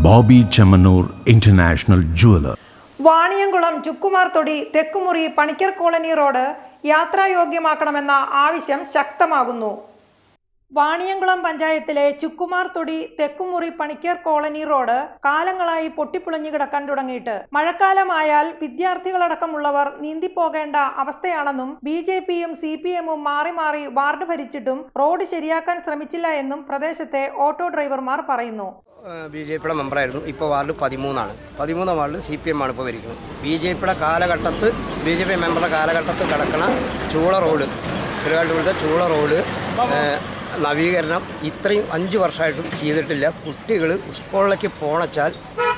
Bobby Chemmanur international jeweller. Vaniyamkulam Chukkumar Thodi Thekkumuri Panicker colony road യാത്രായോഗ്യമാക്കണമെന്ന ആവശ്യം ശക്തമാകുന്നു. വാണിയംകുളം പഞ്ചായത്തിലെ ചുക്കുമാർ തൊടി തെക്കുമുറി പണിക്കർ കോളനി റോഡ് കാലങ്ങളായി പൊട്ടിപ്പൊളിഞ്ഞു കിടക്കാൻ തുടങ്ങിയിട്ട് മഴക്കാലമായാൽ വിദ്യാർത്ഥികളടക്കമുള്ളവർ നീന്തിപ്പോകേണ്ട അവസ്ഥയാണെന്നും BJPയും CPMും മാറി മാറി വാർഡ് ഭരിച്ചിട്ടും റോഡ് ശരിയാക്കാൻ ശ്രമിച്ചില്ല എന്നും പ്രദേശത്തെ ഓട്ടോ ഡ്രൈവർമാർ പറയുന്നു. BJPയുടെ മെമ്പറായിരുന്നു. ഇപ്പോൾ വാർഡ് 13 13 വാർഡിൽ CPM ആണ് ഇപ്പോൾ ഭരിക്കുന്നത്. BJPയുടെ കാലഘട്ടത്ത് BJP മെമ്പറുടെ കാലഘട്ടത്തിൽ കിടക്കണ ചൂള റോഡ് തിരുവാലൂരിലെ ചൂള റോഡ് നവീകരണം ഇത്രയും 5 വർഷമായിട്ടും ചെയ്തിട്ടില്ല. കുട്ടികൾ സ്കൂളിലേക്ക് പോണച്ചാൽ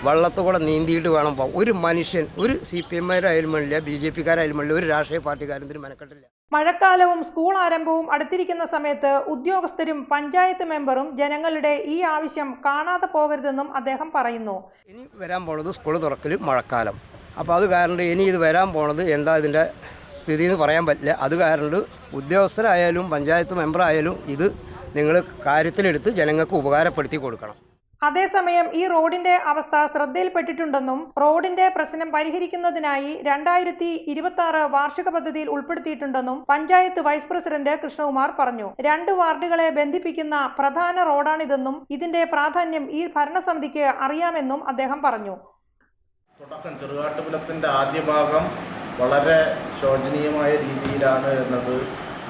വള്ളത്തുകൂടെ നീന്തിയിട്ട് വേണം പോകാം. ഒരു മനുഷ്യൻ, ഒരു CPMകാരായാലും വേണ്ടില്ല, BJPക്കാരായാലും വേണ്ടില്ല, ഒരു രാഷ്ട്രീയ പാർട്ടിക്കാരും മെനക്കെട്ടില്ല. മഴക്കാലവും സ്കൂൾ ആരംഭവും അടുത്തിരിക്കുന്ന സമയത്ത് ഉദ്യോഗസ്ഥരും പഞ്ചായത്ത് മെമ്പറും ജനങ്ങളുടെ ഈ ആവശ്യം കാണാതെ പോകരുതെന്നും അദ്ദേഹം പറയുന്നു. ഇനി വരാൻ പോണത് സ്കൂൾ തുറക്കൽ മഴക്കാലം. അപ്പോൾ അത് കാരണം ഇനി ഇത് വരാൻ പോണത് എന്താ ഇതിൻ്റെ സ്ഥിതി എന്ന് പറയാൻ പറ്റില്ല. അത് കാരണം ഉദ്യോഗസ്ഥരായാലും പഞ്ചായത്ത് മെമ്പറായാലും ഇത് നിങ്ങൾ കാര്യത്തിലെടുത്ത് ജനങ്ങൾക്ക് ഉപകാരപ്പെടുത്തി കൊടുക്കണം. അതേസമയം ഈ റോഡിന്റെ അവസ്ഥ ശ്രദ്ധയിൽപ്പെട്ടിട്ടുണ്ടെന്നും റോഡിന്റെ പ്രശ്നം പരിഹരിക്കുന്നതിനായി 2026 വാർഷിക പദ്ധതിയിൽ ഉൾപ്പെടുത്തിയിട്ടുണ്ടെന്നും പഞ്ചായത്ത് വൈസ് പ്രസിഡന്റ് കൃഷ്ണകുമാർ പറഞ്ഞു. 2 വാർഡുകളെ ബന്ധിപ്പിക്കുന്ന പ്രധാന റോഡാണിതെന്നും ഇതിന്റെ പ്രാധാന്യം ഈ ഭരണസമിതിക്ക് അറിയാമെന്നും അദ്ദേഹം പറഞ്ഞു. തുടക്കം ചെറുകാട്ടുപുലത്തിൻ്റെ ആദ്യ ഭാഗം വളരെ ശോചനീയമായ രീതിയിലാണ് എന്നത്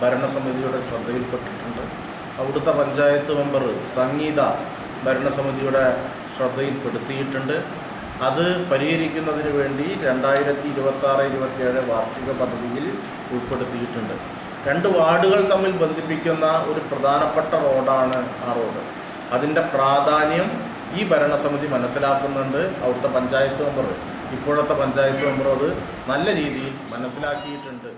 ഭരണസമിതിയുടെ ശ്രദ്ധയിൽപ്പെട്ടിട്ടുണ്ട്. അവിടുത്തെ പഞ്ചായത്ത് മെമ്പർ സംഗീത ഭരണസമിതിയുടെ ശ്രദ്ധയിൽപ്പെടുത്തിയിട്ടുണ്ട്. അത് പരിഹരിക്കുന്നതിന് വേണ്ടി 2026-27 വാർഷിക പദ്ധതിയിൽ ഉൾപ്പെടുത്തിയിട്ടുണ്ട്. 2 വാർഡുകൾ തമ്മിൽ ബന്ധിപ്പിക്കുന്ന ഒരു പ്രധാനപ്പെട്ട റോഡാണ് ആ റോഡ്. അതിൻ്റെ പ്രാധാന്യം ഈ ഭരണസമിതി മനസ്സിലാക്കുന്നുണ്ട്. അവിടുത്തെ പഞ്ചായത്ത് മെമ്പർ, ഇപ്പോഴത്തെ പഞ്ചായത്ത് മെമ്പർ അത് നല്ല രീതിയിൽ മനസ്സിലാക്കിയിട്ടുണ്ട്.